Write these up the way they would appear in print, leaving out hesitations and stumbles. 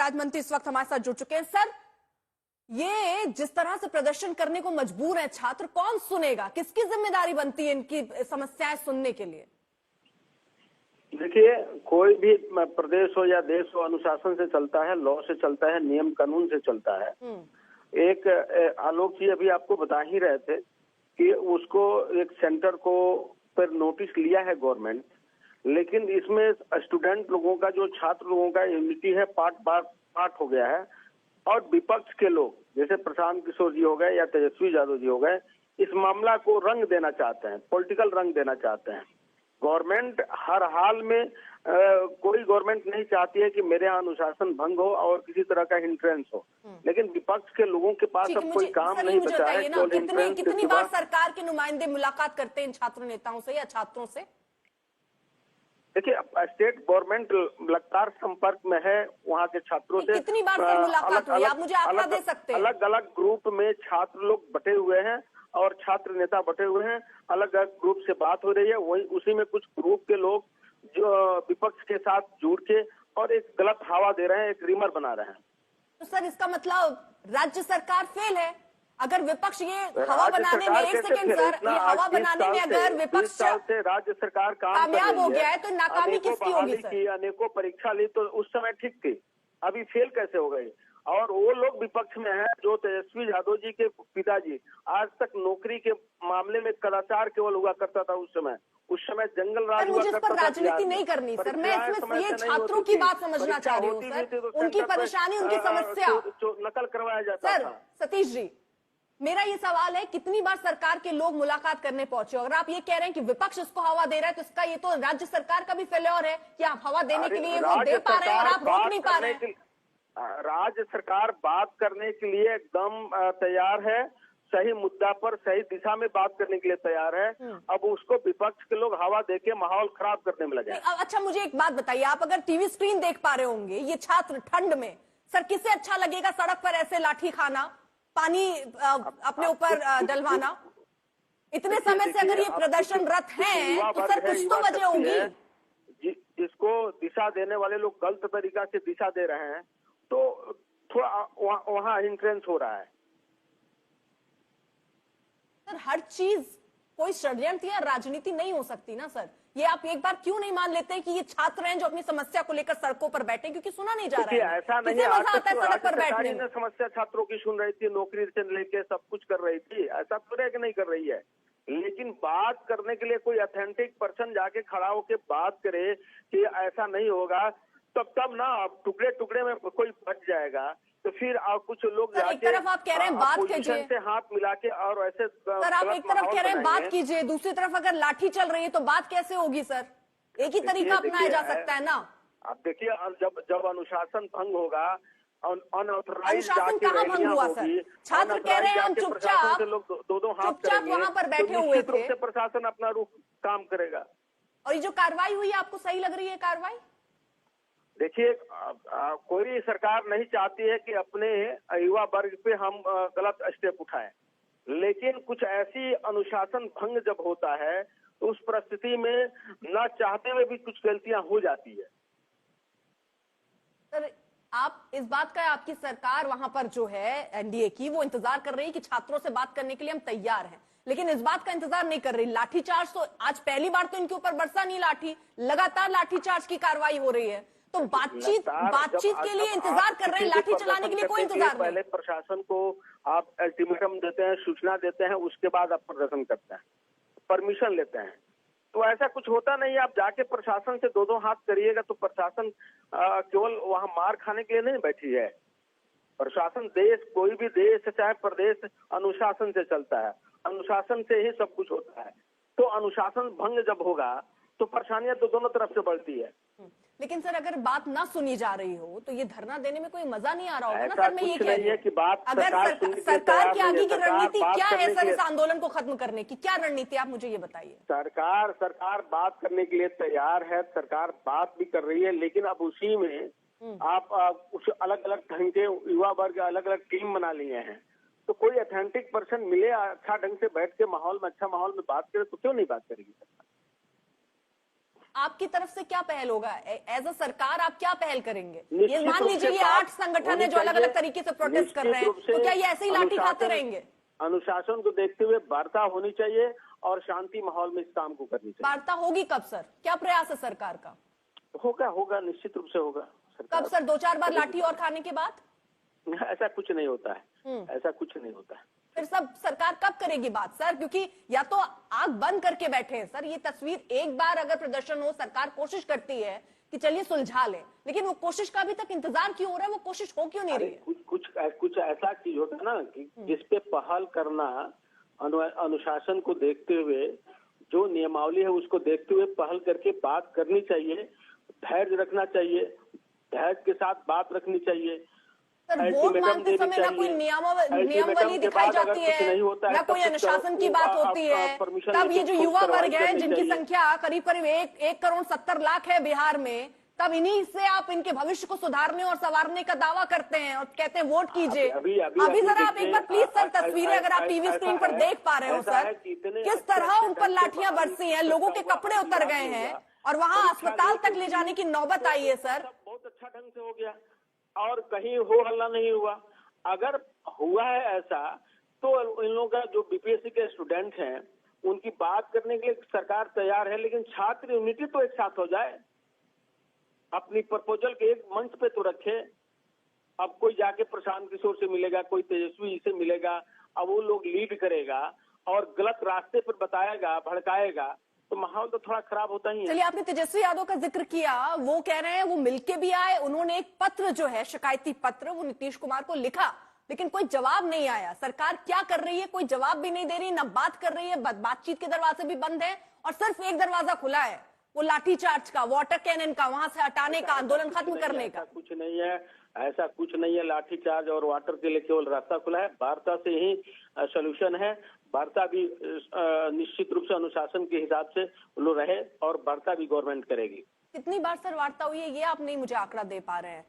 राज्य मंत्री इस वक्त हमारे साथ जुड़ चुके हैं। सर, ये जिस तरह से प्रदर्शन करने को मजबूर है छात्र, कौन सुनेगा? किसकी जिम्मेदारी बनती है इनकी समस्याएं सुनने के लिए? देखिए, कोई भी प्रदेश हो या देश हो, अनुशासन से चलता है, लॉ से चलता है, नियम कानून से चलता है। एक आलोक जी अभी आपको बता ही रहे थे कि उसको एक सेंटर को पर नोटिस लिया है गवर्नमेंट, लेकिन इसमें स्टूडेंट लोगों का, जो छात्र लोगों का यूनिटी है, पार्ट हो गया है। और विपक्ष के लोग जैसे प्रशांत किशोर जी हो गए या तेजस्वी यादव जी हो गए, इस मामला को रंग देना चाहते हैं, पॉलिटिकल रंग देना चाहते हैं। गवर्नमेंट हर हाल में कोई गवर्नमेंट नहीं चाहती है कि मेरे यहाँ अनुशासन भंग हो और किसी तरह का हिंट्रेंस हो, लेकिन विपक्ष के लोगों के पास अब कोई काम नहीं बचा है। कितनी बार सरकार के नुमाइंदे मुलाकात करते हैं इन छात्र नेताओं से या छात्रों से? देखिए, स्टेट गवर्नमेंट लगातार संपर्क में है वहाँ के छात्रों से। कितनी बार सर मुलाकात हुई? आप मुझे आंकड़ा दे सकते हैं? अलग अलग ग्रुप में छात्र लोग बटे हुए हैं और छात्र नेता बटे हुए हैं, अलग अलग ग्रुप से बात हो रही है। वही उसी में कुछ ग्रुप के लोग जो विपक्ष के साथ जुड़ के और एक गलत हवा दे रहे हैं, एक रीमर बना रहे हैं। तो सर, इसका मतलब राज्य सरकार फेल है। अगर विपक्ष ये हवा बनाने में, एक सेकंड सर, ये हवा बनाने में अगर विपक्ष से राज्य सरकार कामयाब हो गया है तो नाकामी किसकी होगी सर? अनेकों परीक्षा ली तो उस समय ठीक थी, अभी फेल कैसे हो गई? और वो लोग विपक्ष में है जो तेजस्वी यादव जी के पिताजी, आज तक नौकरी के मामले में कदाचार केवल हुआ करता था। उस समय जंगल राज हुआ करता था। मुझे राजनीति नहीं करनी सर, मैं इसमें ये छात्रों की बात समझना चाह रही हूँ सर, उनकी परेशानी, उनकी समस्या नकल करवाया जाता था। सतीश जी, मेरा ये सवाल है, कितनी बार सरकार के लोग मुलाकात करने पहुंचे? अगर आप ये कह रहे हैं कि विपक्ष इसको हवा दे रहा है, तो इसका ये तो राज्य सरकार का भी फेल्योर है कि आप हवा देने के लिए वो दे पा रहे हैं और आप रोक नहीं पा रहे हैं। राज्य सरकार बात करने के लिए एकदम तैयार है, सही मुद्दा पर सही दिशा में बात करने के लिए तैयार है। अब उसको विपक्ष के लोग हवा देके माहौल खराब करने में लगे। अच्छा, मुझे एक बात बताइए, आप अगर टीवी स्क्रीन देख पा रहे होंगे, ये छात्र ठंड में, सर किसे अच्छा लगेगा सड़क पर ऐसे लाठी खाना, पानी अपने ऊपर डलवाना? इतने समय से अगर ये प्रदर्शनरत हैं तो सर कुछ तो वजह होगी। जिसको दिशा देने वाले लोग गलत तरीका से दिशा दे रहे हैं, तो थोड़ा वहाँ हिंट्रेंस हो रहा है। सर, हर चीज कोई षड्यंत्र या राजनीति नहीं हो सकती ना सर। ये आप एक बार क्यों नहीं मान लेते हैं कि ये छात्र हैं जो अपनी समस्या को लेकर सड़कों पर बैठे, क्योंकि सुना नहीं जा रहा है? ऐसा नहीं है, सड़क पर बैठने में समस्या छात्रों की सुन रही थी, नौकरी से लेके सब कुछ कर रही थी, ऐसा पूरे कि नहीं कर रही है। लेकिन बात करने के लिए कोई ऑथेंटिक पर्सन जाके खड़ा होकर बात करे कि ऐसा नहीं होगा, तब ना टुकड़े टुकड़े में कोई बच जाएगा। तो फिर कुछ लोग एक तरफ आप कह रहे हैं बात कीजिए, से हाथ मिला के और ऐसे सर आप एक तरफ कह रहे हैं बात कीजिए, दूसरी तरफ अगर लाठी चल रही है तो बात कैसे होगी सर? एक ही तरीका अपनाया जा सकता है ना। आप देखिए, जब अनुशासन भंग होगा, अनुशासन कहाँ भंग हुआ सर? छात्र कह रहे हैं हम चुपचाप वहाँ पर बैठे हुए थे। प्रशासन अपना रुख काम करेगा। और ये जो कार्रवाई हुई है, आपको सही लग रही है कार्रवाई? देखिए, कोई सरकार नहीं चाहती है कि अपने युवा वर्ग पे हम गलत स्टेप उठाएं, लेकिन कुछ ऐसी अनुशासन भंग जब होता है तो उस परिस्थिति में न चाहते हुए भी कुछ गलतियां हो जाती है। सर, आप इस बात का, आपकी सरकार वहां पर जो है एनडीए की, वो इंतजार कर रही है कि छात्रों से बात करने के लिए हम तैयार हैं, लेकिन इस बात का इंतजार नहीं कर रही। लाठीचार्ज तो आज पहली बार तो इनके ऊपर बरसा नहीं लाठी, लगातार लाठीचार्ज की कार्रवाई हो रही है। तो बातचीत के लिए इंतजार कर रहे हैं, लाठी चलाने के लिए कोई इंतजार नहीं। पहले प्रशासन को आप अल्टीमेटम देते हैं, सूचना देते हैं, उसके बाद आप प्रदर्शन करते हैं, परमिशन लेते हैं। तो ऐसा कुछ होता नहीं है। आप जाके प्रशासन से दो हाथ करिएगा तो प्रशासन केवल वहां मार खाने के लिए नहीं बैठी है। प्रशासन, देश, कोई भी देश चाहे प्रदेश, अनुशासन से चलता है, अनुशासन से ही सब कुछ होता है। तो अनुशासन भंग जब होगा तो परेशानियां तो दोनों तरफ से बढ़ती है। लेकिन सर, अगर बात ना सुनी जा रही हो तो ये धरना देने में कोई मजा नहीं आ रहा होगा ना सर? मैं ये कह रही हूँ कि बात अगर सरकार की आगे की रणनीति क्या है सर इस आंदोलन को खत्म करने की? क्या रणनीति, आप मुझे ये बताइए। सरकार बात करने के लिए तैयार है, सरकार बात भी कर रही है, लेकिन अब उसी में आप कुछ अलग अलग ढंग के युवा वर्ग अलग अलग टीम बना लिए हैं। तो कोई ऑथेंटिक पर्सन मिले, अच्छा ढंग से बैठ के माहौल में, अच्छा माहौल में बात करे, तो क्यों नहीं बात करेगी सरकार? आपकी तरफ से क्या पहल होगा? एज अ सरकार आप क्या पहल करेंगे? ये निश्चित मान रूप लीजिए से ये 8 बात संगठन है होनी जो अलग चाहिए। अलग तरीके से प्रोटेस्ट कर रहे हैं, निश्चित रूप से तो क्या ये ऐसे ही लाठी खाते अनुशासन- रहेंगे? अनुशासन को देखते हुए वार्ता होनी चाहिए और शांति माहौल में इस काम को करनी चाहिए। वार्ता होगी कब सर? क्या प्रयास है सरकार का? होगा निश्चित रूप से होगा। कब सर? 2-4 बार लाठी और खाने के बाद? ऐसा कुछ नहीं होता है, ऐसा कुछ नहीं होता है। फिर सब सरकार कब करेगी बात सर? क्योंकि या तो आंख बंद करके बैठे हैं सर। ये तस्वीर एक बार अगर प्रदर्शन हो, सरकार कोशिश करती है कि चलिए सुलझा ले, लेकिन वो कोशिश का अभी तक इंतजार क्यों हो रहा है? वो कोशिश हो क्यों नहीं रही है? कुछ ऐसा चीज होता है ना कि जिस पे पहल करना, अनुशासन को देखते हुए, जो नियमावली है उसको देखते हुए पहल करके बात करनी चाहिए, धैर्य रखना चाहिए, धैर्य के साथ बात रखनी चाहिए। सर वोट मांगते समय ना कोई नियमावली दिखाई जाती है, ना कोई अनुशासन की बात होती है। तब ये जो युवा वर्ग है जिनकी संख्या करीब करीब 1,70,00,000 है बिहार में, तब इन्हीं से आप इनके भविष्य को सुधारने और संवारने का दावा करते हैं और कहते हैं वोट कीजिए। अभी जरा आप एक बार प्लीज सर तस्वीरें अगर आप टीवी स्क्रीन पर देख पा रहे हो सर, किस तरह उन पर लाठियां बरसी हैं, लोगों के कपड़े उतर गए हैं और वहां अस्पताल तक ले जाने की नौबत आई है सर। बहुत अच्छा ढंग से हो गया और कहीं हो हल्ला नहीं हुआ। अगर हुआ है ऐसा तो इन लोगों का जो बीपीएससी के स्टूडेंट हैं उनकी बात करने के लिए सरकार तैयार है, लेकिन छात्र यूनिटी तो एक साथ हो जाए, अपनी प्रपोजल के एक मंच पे तो रखे। अब कोई जाके प्रशांत किशोर से मिलेगा, कोई तेजस्वी से मिलेगा, अब वो लोग लीड करेगा और गलत रास्ते पर बताएगा, भड़काएगा, तो माहौल तो थोड़ा खराब होता ही है। चलिए, आपने तेजस्वी यादव का जिक्र किया, वो कह रहे हैं वो मिलके भी आए, उन्होंने एक पत्र जो है शिकायती पत्र वो नीतीश कुमार को लिखा, लेकिन कोई जवाब नहीं आया। सरकार क्या कर रही है? कोई जवाब भी नहीं दे रही, ना बात कर रही है, बातचीत के दरवाजे भी बंद है और सिर्फ एक दरवाजा खुला है, वो लाठीचार्ज का, वाटर कैनन का, वहां से हटाने का, आंदोलन खत्म करने का। कुछ नहीं है, ऐसा कुछ नहीं है। लाठीचार्ज और वाटर के लिए केवल रास्ता खुला है, वार्ता से ही सोल्यूशन है। वार्ता भी निश्चित रूप से अनुशासन के हिसाब से लोग रहे और वार्ता भी गवर्नमेंट करेगी। कितनी बार सर वार्ता हुई है, ये आप नहीं मुझे आंकड़ा दे पा रहे हैं,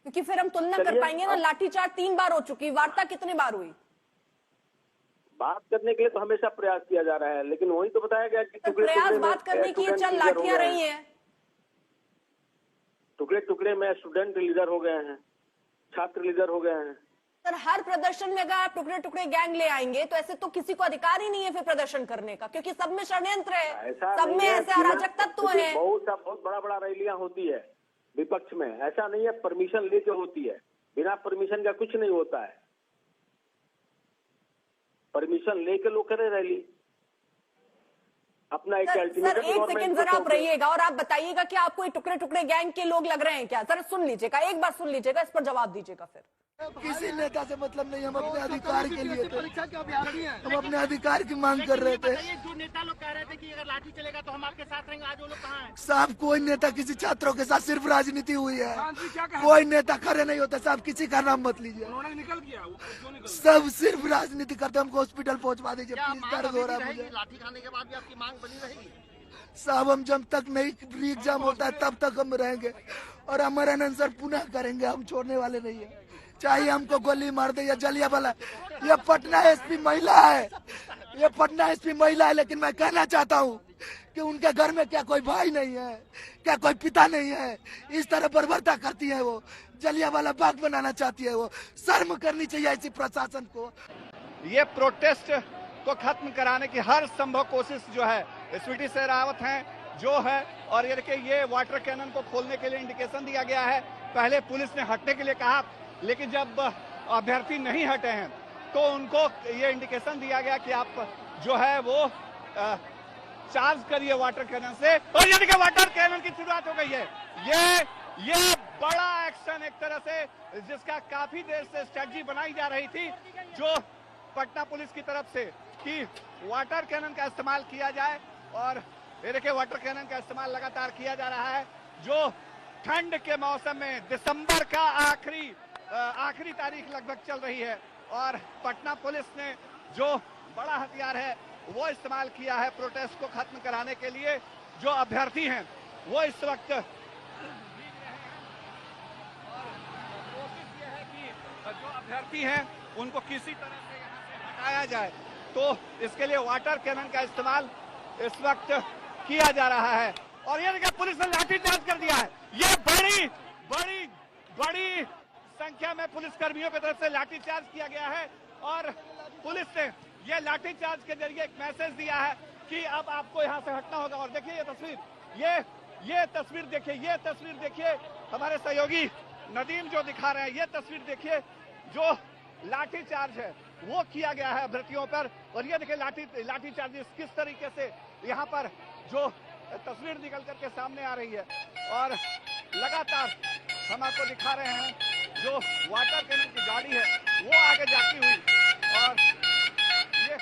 क्योंकि फिर हम तुलना कर पाएंगे ना। लाठीचार्ज 3 बार हो चुकी, वार्ता कितनी बार हुई? बात करने के लिए तो हमेशा प्रयास किया जा रहा है, लेकिन वही तो बताया गया कि प्रयास बात करने की, चल लाठियां रही है, टुकड़े टुकड़े में स्टूडेंट लीडर हो गए हैं, छात्र लीडर हो गए हैं। सर हर प्रदर्शन में अगर आप टुकड़े टुकड़े गैंग ले आएंगे तो ऐसे तो किसी को अधिकार ही नहीं है फिर प्रदर्शन करने का, क्योंकि सब में षड्यंत्र है, सब में ऐसे अराजक तत्व हैं। बहुत बड़ा रैलियां होती है विपक्ष में, ऐसा नहीं है परमिशन लेके होती है, बिना परमिशन का कुछ नहीं होता है। परमिशन लेके लोग करे रैली, अपना एक सर एक सेकंड जरा आप रहिएगा और आप बताइएगा कि आपको ये टुकड़े टुकड़े गैंग के लोग लग रहे हैं क्या? जरा सुन लीजिएगा, एक बार सुन लीजिएगा, इस पर जवाब दीजिएगा। फिर किसी नेता से मतलब नहीं, हम अपने अधिकार के लिए हम अपने अधिकार की मांग कर रहे थे। जो नेता लोग कह रहे थे कि अगर लाठी चलेगा तो हम आपके साथ रहेंगे, आज वो लोग कहाँ हैं? साहब कोई नेता किसी छात्रों के साथ सिर्फ राजनीति हुई है, कोई नेता खड़े नहीं होता साहब, किसी का नाम मत लीजिए। उन्होंने निकल गया, सब सिर्फ राजनीति करते, हमको हॉस्पिटल पहुंचवा दीजिए प्लीज, दर्द हो रहा है मुझे। लाठी खाने के बाद भी आपकी मांग बनी रहेगी? साहब हम जब तक नहीं री एग्जाम होता है तब तक हम रहेंगे और हमारा आंसर पुनः करेंगे, हम छोड़ने वाले नहीं है। चाहे हमको गोली मार दे या जलियांवाला। ये पटना एसपी महिला है, ये पटना एसपी महिला है, लेकिन मैं कहना चाहता हूँ कि उनके घर में क्या कोई भाई नहीं है, क्या कोई पिता नहीं है? इस तरह बर्बरता करती है वो, जलियांवाला बाग बनाना चाहती है वो। शर्म करनी चाहिए ऐसी प्रशासन को। ये प्रोटेस्ट को खत्म कराने की हर संभव कोशिश जो है स्वीटी शेरावत हैं जो है, और ये देखिए ये वाटर कैनन को खोलने के लिए इंडिकेशन दिया गया है। पहले पुलिस ने हटने के लिए कहा, लेकिन जब अभ्यर्थी नहीं हटे हैं तो उनको ये इंडिकेशन दिया गया कि आप जो है वो चार्ज करिए वाटर कैनन से, और ये देखिए वाटर कैनन की शुरुआत हो गई है। ये बड़ा एक्शन एक तरह से, जिसका काफी देर से स्ट्रेटजी बनाई जा रही थी जो पटना पुलिस की तरफ से कि वाटर कैनन का इस्तेमाल किया जाए, और ये देखिए वाटर कैनन का इस्तेमाल लगातार किया जा रहा है जो ठंड के मौसम में दिसंबर का आखिरी तारीख लगभग चल रही है, और पटना पुलिस ने जो बड़ा हथियार है वो इस्तेमाल किया है प्रोटेस्ट को खत्म कराने के लिए। जो अभ्यर्थी हैं वो इस वक्त कोशिश ये है कि जो अभ्यर्थी हैं उनको किसी तरह से यहाँ से हटाया जाए, तो इसके लिए वाटर कैनन का इस्तेमाल इस वक्त किया जा रहा है। और ये देखिए पुलिस ने लाठीचार्ज कर दिया है। ये बड़ी बड़ी बड़ी संख्या में पुलिस कर्मियों की तरफ से लाठीचार्ज किया गया है और पुलिस ने ये लाठीचार्ज के जरिए एक मैसेज दिया है कि अब आपको यहाँ से हटना होगा। और देखिए ये तस्वीर, ये तस्वीर देखिए, ये तस्वीर देखिए, हमारे सहयोगी नदीम जो दिखा रहे हैं, ये तस्वीर देखिए जो लाठीचार्ज है वो किया गया है अभ्यर्थियों पर। और ये देखिए लाठीचार्ज किस तरीके से यहाँ पर जो तस्वीर निकल करके सामने आ रही है। और लगातार हम आपको दिखा रहे हैं जो वाटर कैनन की गाड़ी है वो आगे जाती हुई। और ये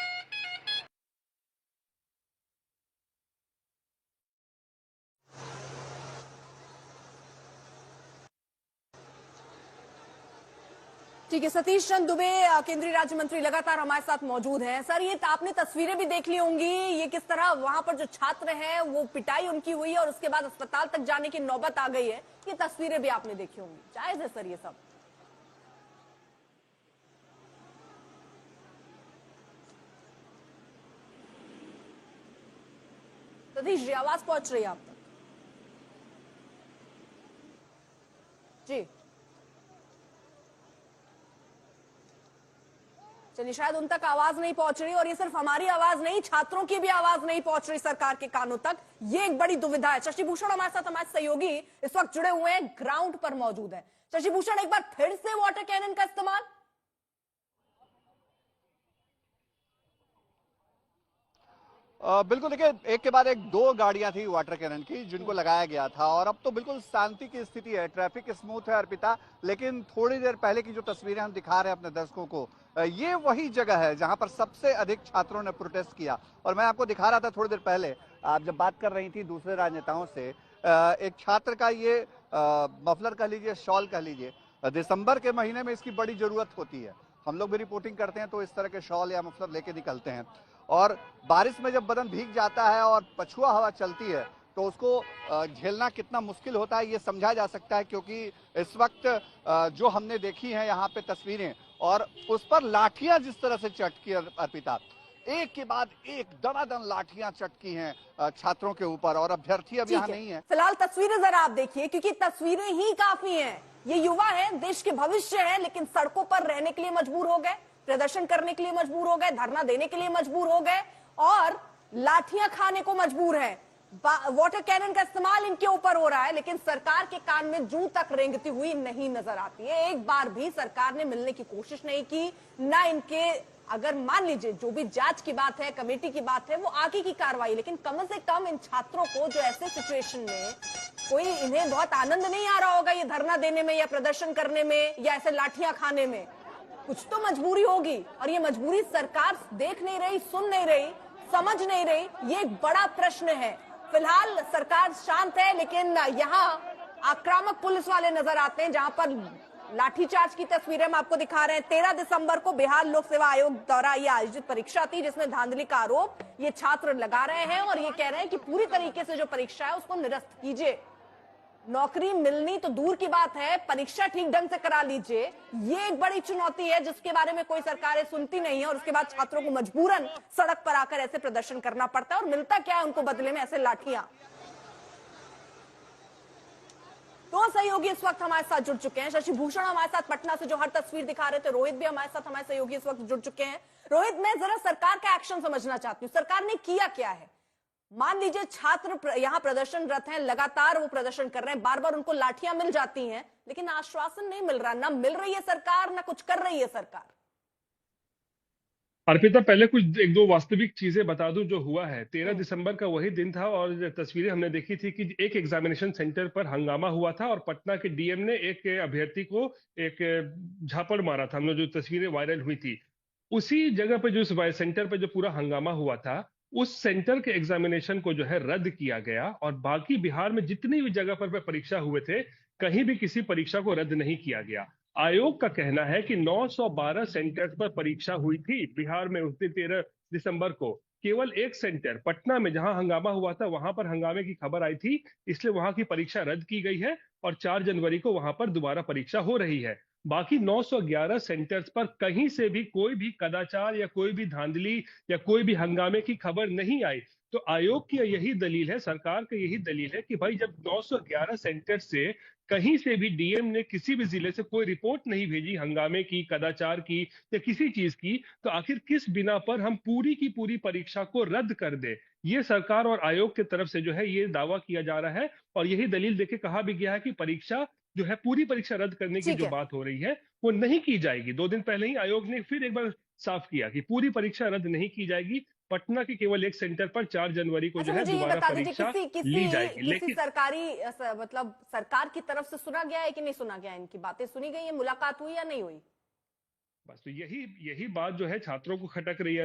ठीक है, सतीश चंद्र दुबे केंद्रीय राज्य मंत्री लगातार हमारे साथ मौजूद हैं। सर, ये आपने तस्वीरें भी देख ली होंगी, ये किस तरह वहां पर जो छात्र हैं वो पिटाई उनकी हुई है और उसके बाद अस्पताल तक जाने की नौबत आ गई है। ये तस्वीरें भी आपने देखी होंगी। जायज है सर ये सब? सतीश जी, आवाज पहुंच रही है आप तक? जी चलिए, शायद उन तक आवाज नहीं पहुंच रही। और ये सिर्फ हमारी आवाज नहीं, छात्रों की भी आवाज नहीं पहुंच रही सरकार के कानों तक। ये एक बड़ी दुविधा है। शशि भूषण हमारे साथ, हमारे सहयोगी इस वक्त जुड़े हुए हैं, ग्राउंड पर मौजूद है। शशि भूषण, एक बार फिर से वाटर कैनन का इस्तेमाल? बिल्कुल, देखिए एक के बाद एक दो गाड़ियां थी वाटर कैनन की जिनको लगाया गया था और अब तो बिल्कुल शांति की स्थिति है, ट्रैफिक स्मूथ है अर्पिता। लेकिन थोड़ी देर पहले की जो तस्वीरें हम दिखा रहे हैं अपने दर्शकों को, ये वही जगह है जहां पर सबसे अधिक छात्रों ने प्रोटेस्ट किया। और मैं आपको दिखा रहा था थोड़ी देर पहले, आप जब बात कर रही थी दूसरे राजनेताओं से, एक छात्र का ये मफलर कह लीजिए, शॉल कह लीजिए, दिसंबर के महीने में इसकी बड़ी जरूरत होती है। हम लोग भी रिपोर्टिंग करते हैं तो इस तरह के शॉल या मफलर लेके निकलते हैं। और बारिश में जब बदन भीग जाता है और पछुआ हवा चलती है तो उसको झेलना कितना मुश्किल होता है ये समझा जा सकता है। क्योंकि इस वक्त जो हमने देखी हैं यहाँ पे तस्वीरें, और उस पर लाठियां जिस तरह से चटकी अर्पिता, एक के बाद एक दनादन लाठियां चटकी हैं छात्रों के ऊपर। और अभ्यर्थी अब यहाँ नहीं है। फिलहाल तस्वीरें जरा आप देखिए, क्योंकि तस्वीरें ही काफी हैं। ये युवा हैं, देश के भविष्य हैं, लेकिन सड़कों पर रहने के लिए मजबूर हो गए, प्रदर्शन करने के लिए मजबूर हो गए, धरना देने के लिए मजबूर हो गए और लाठियां खाने को मजबूर हैं। वाटर कैनन का इस्तेमाल इनके ऊपर हो रहा है, लेकिन सरकार के कान में जूं तक रेंगती हुई नहीं नजर आती है। एक बार भी सरकार ने मिलने की कोशिश नहीं की, ना इनके, अगर मान लीजिए जो भी जांच की बात है, कमेटी की बात है, वो आगे की कार्रवाई, लेकिन कम से कम इन छात्रों को जो ऐसे सिचुएशन में कोई, इन्हें बहुत आनंद नहीं आ रहा होगा ये धरना देने में या प्रदर्शन करने में या ऐसे लाठियां खाने में। कुछ तो मजबूरी होगी और ये मजबूरी सरकार देख नहीं रही, सुन नहीं रही, समझ नहीं रही। ये एक बड़ा प्रश्न है। फिलहाल सरकार शांत है, लेकिन यहाँ आक्रामक पुलिस वाले नजर आते हैं। जहां पर लाठीचार्ज की तस्वीरें हम आपको दिखा रहे हैं। 13 दिसंबर को बिहार लोक सेवा आयोग द्वारा ये आयोजित परीक्षा थी जिसमें धांधली का आरोप ये छात्र लगा रहे हैं और ये कह रहे हैं कि पूरी तरीके से जो परीक्षा है उसको निरस्त कीजिए। नौकरी मिलनी तो दूर की बात है, परीक्षा ठीक ढंग से करा लीजिए। ये एक बड़ी चुनौती है जिसके बारे में कोई सरकारें सुनती नहीं है और उसके बाद छात्रों को मजबूरन सड़क पर आकर ऐसे प्रदर्शन करना पड़ता है। और मिलता क्या है उनको बदले में? ऐसे लाठियां। दो सहयोगी इस वक्त हमारे साथ जुड़ चुके हैं। शशि भूषण हमारे साथ पटना से जो हर तस्वीर दिखा रहे थे, रोहित भी हमारे साथ, हमारे सहयोगी इस वक्त जुड़ चुके हैं। रोहित, मैं जरा सरकार का एक्शन समझना चाहती हूँ। सरकार ने किया क्या है? मान लीजिए छात्र यहाँ प्रदर्शनरत हैं, लगातार वो प्रदर्शन कर रहे हैं, बार बार उनको लाठियां मिल जाती हैं, लेकिन आश्वासन नहीं मिल रहा। ना मिल रही है सरकार, ना कुछ कर रही है सरकार। अर्पिता, पहले कुछ एक दो वास्तविक चीजें बता दूं जो हुआ है। 13 दिसंबर का वही दिन था और तस्वीरें हमने देखी थी कि एक एग्जामिनेशन सेंटर पर हंगामा हुआ था और पटना के डीएम ने एक अभ्यर्थी को एक झापड़ मारा था। हमने जो तस्वीरें वायरल हुई थी, उसी जगह पे जो सेंटर पे जो पूरा हंगामा हुआ था, उस सेंटर के एग्जामिनेशन को जो है रद्द किया गया और बाकी बिहार में जितनी भी जगह पर परीक्षा हुए थे, कहीं भी किसी परीक्षा को रद्द नहीं किया गया। आयोग का कहना है कि 912 सेंटर्स पर परीक्षा हुई थी बिहार में उस दिन 13 दिसंबर को। केवल एक सेंटर पटना में जहां हंगामा हुआ था, वहां पर हंगामे की खबर आई थी, इसलिए वहां की परीक्षा रद्द की गई है और 4 जनवरी को वहां पर दोबारा परीक्षा हो रही है। बाकी 911 सेंटर्स पर कहीं से भी कोई भी कदाचार या कोई भी धांधली या कोई भी हंगामे की खबर नहीं आई। तो आयोग की यही दलील है, सरकार का यही दलील है कि भाई जब 911 सेंटर से कहीं से भी डीएम ने किसी भी जिले से कोई रिपोर्ट नहीं भेजी हंगामे की, कदाचार की या किसी चीज की, तो आखिर किस बिना पर हम पूरी की पूरी परीक्षा को रद्द कर दे। ये सरकार और आयोग की तरफ से जो है ये दावा किया जा रहा है और यही दलील देके कहा भी गया है कि परीक्षा जो है पूरी परीक्षा रद्द करने की ठीक जो है। बात हो रही है वो नहीं की जाएगी। 2 दिन पहले ही आयोग ने फिर एक बार साफ किया कि पूरी परीक्षा रद्द नहीं की जाएगी। पटना के केवल एक सेंटर पर 4 जनवरी को अच्छा, जो है मुझे ये दोबारा बता दीजिए, परीक्षा किसी ली जाएगी। किसी लेकिन सरकारी मतलब सरकार की तरफ से सुना गया है कि नहीं सुना गया, इनकी बातें सुनी गई है, मुलाकात हुई या नहीं हुई? बस तो यही बात जो है छात्रों को खटक रही है।